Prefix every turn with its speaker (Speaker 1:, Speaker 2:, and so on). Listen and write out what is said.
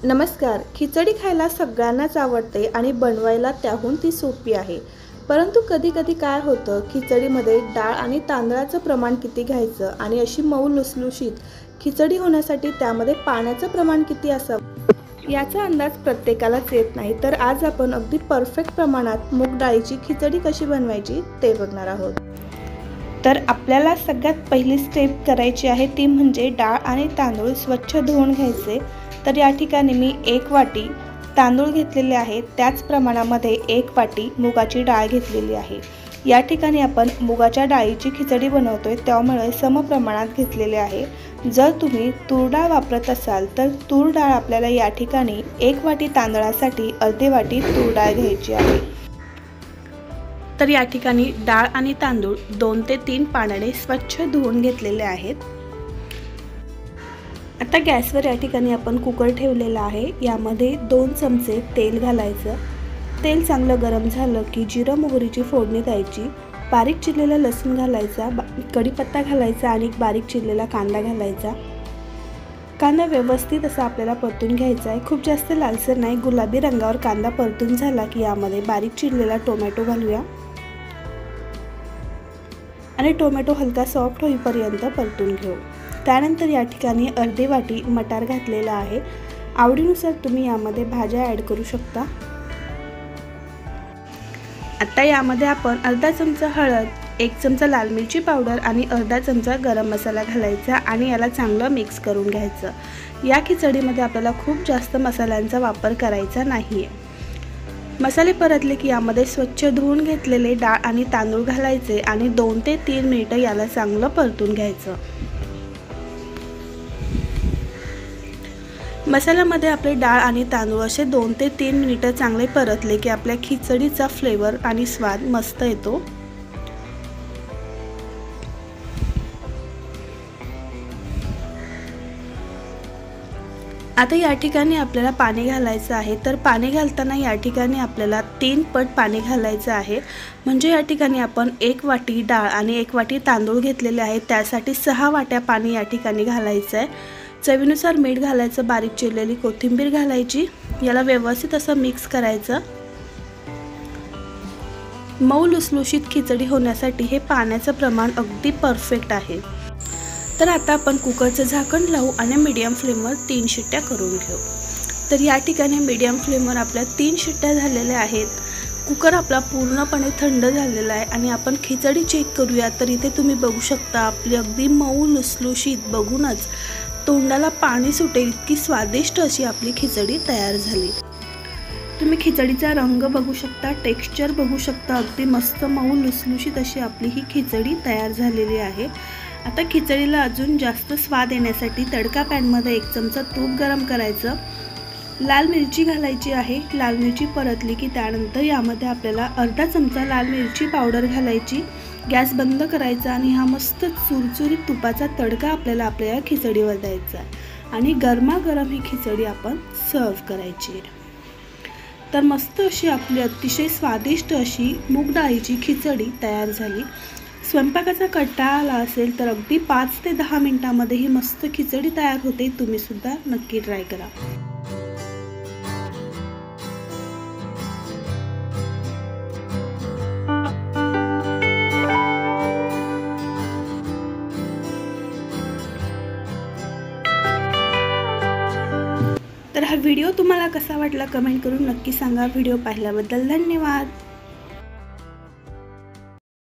Speaker 1: नमस्कार. खिचडी खायला सगळ्यांनाच आवडते आणि बनवायला त्याहून ती सोपी आहे. परंतु कधी-कधी काय होतं, खिचडीमध्ये डाळ आणि तांदळाचं प्रमाण किती घ्यायचं आणि अशी मऊ लुसलुशीत खिचडी होण्यासाठी त्यामध्ये पाण्याचं प्रमाण किती असावं याचा अंदाज प्रत्येकालाच येत नाही. तर आज आपण अगदी परफेक्ट प्रमाणात मूग डाळीची खिचडी कशी बनवायची ते बघणार आहोत. तर आपल्याला सगळ्यात पहिली स्टेप करायची आहे ती म्हणजे डाळ आणि तांदूळ स्वच्छ धुवून घ्यायचे. तर या ठिकाणी मी 1 वाटी तांदूळ घेतलेले आहे, त्याच प्रमाणामध्ये 1 वाटी मुगाची डाळ घेतलेली आहे. या ठिकाणी आपण मुगाच्या डाळीची खिचडी बनवतोय, त्यामुळे समप्रमाणात घेतलेले आहे. जर तुम्ही तूर डाळ वापरत असाल तर तूर डाळ आपल्याला या ठिकाणी 1 वाटी तांदळासाठी अर्धी वाटी तूर डाळ घ्यायची आहे. तर या ठिकाणी डाळ आणि तांदूळ 2 ते 3 पाण्याने स्वच्छ धुवून घेतलेले आहेत. आता गॅसवर या ठिकाणी आपण कुकर ठेवलेला आहे. यामध्ये 2 चमचे तेल घालायचं. तेल चांगलं गरम झालं की जिरं मोहरीची फोडणी द्यायची. बारीक चिरलेला लसूण घालायचा, कढीपत्ता घालायचा आणि बारीक चिरलेला कांदा घालायचा. कांदा व्यवस्थित असा आपल्याला परतून घ्यायचा आहे. खूप जास्त लालसर नाही, गुलाबी रंगावर कांदा परतून झाला की यामध्ये बारीक चिरलेला टोमॅटो घालूया आणि टोमॅटो हलका सॉफ्ट होईपर्यंत परतून घेऊ. त्यानंतर या ठिकाणी अर्धी वाटी मटार घातलेला आहे. आवडीनुसार तुम्ही यामध्ये भाज्या ॲड करू शकता. आता यामध्ये आपण अर्धा चमचा हळद, 1 चमचा लाल मिरची पावडर आणि अर्धा चमचा गरम मसाला घालायचा आणि याला चांगलं मिक्स करून घ्यायचं. या खिचडीमध्ये आपल्याला खूप जास्त मसाल्यांचा वापर करायचा नाही आहे. मसाले परतले की यामध्ये स्वच्छ धुवून घेतलेले डाळ आणि तांदूळ घालायचे आणि 2 ते 3 मिनिटं याला चांगलं परतून घ्यायचं. मसाल्यामध्ये आपले डाळ आणि तांदूळ असे 2 ते 3 मिनिटं चांगले परतले की आपल्या खिचडीचा फ्लेवर आणि स्वाद मस्त येतो. आता या ठिकाणी आपल्याला पाणी घालायचं आहे. तर पाणी घालताना या ठिकाणी आपल्याला 3 पट पाणी घालायचं आहे. म्हणजे या ठिकाणी आपण 1 वाटी डाळ आणि 1 वाटी तांदूळ घेतलेले आहे, त्यासाठी 6 वाट्या पाणी या ठिकाणी घालायचं आहे. चवीनुसार मीठ घालायचं, बारीक चिरलेली कोथिंबीर घालायची. याला व्यवस्थित असं मिक्स करायचं. मऊ लुसलुशीत खिचडी होण्यासाठी हे पाण्याचं प्रमाण अगदी परफेक्ट आहे. तर आता आपण कुकरचं झाकण लावू आणि मीडियम फ्लेमवर 3 शिट्ट्या करून घेऊ. तर या ठिकाणी मीडियम फ्लेमवर आपल्या 3 शिट्ट्या झालेल्या आहेत. कुकर आपला पूर्णपणे थंड झालेला आहे आणि आपण खिचडी चेक करूया. तर इथे तुम्ही बघू शकता आपली अगदी मऊ लुसलुशीत, बघूनच तोंडाला पाणी सुटेल इतकी स्वादिष्ट अशी आपली खिचडी तयार झाली. तुम्ही खिचडीचा रंग बघू शकता, टेक्स्चर बघू शकता, अगदी मस्त मऊ लुसलुशीत अशी आपली ही खिचडी तयार झालेली आहे. आता खिचडीला अजून जास्त स्वाद येण्यासाठी तडका पॅनमध्ये 1 चमचा तूप गरम करायचं. लाल मिरची घालायची आहे. लाल मिरची परतली की त्यानंतर यामध्ये आपल्याला अर्धा चमचा लाल मिरची पावडर घालायची. गॅस बंद करायचा आणि हा मस्त चुरचुरीत तुपाचा तडका आपल्याला आपल्या खिचडीवर द्यायचा आणि गरमागरम ही खिचडी आपण सर्व करायची. तर मस्त अशी आपली अतिशय स्वादिष्ट अशी मूग डाळीची खिचडी तयार झाली. स्वयंपाकाचा कंटाळा आला असेल तर अगदी 5 ते 10 मिनिटांमध्ये ही मस्त खिचडी तयार होते. तुम्ही सुद्धा नक्की ट्राय करा. तर हा व्हिडिओ तुम्हाला कसा वाटला कमेंट करून नक्की सांगा. व्हिडिओ पाहिल्याबद्दल धन्यवाद.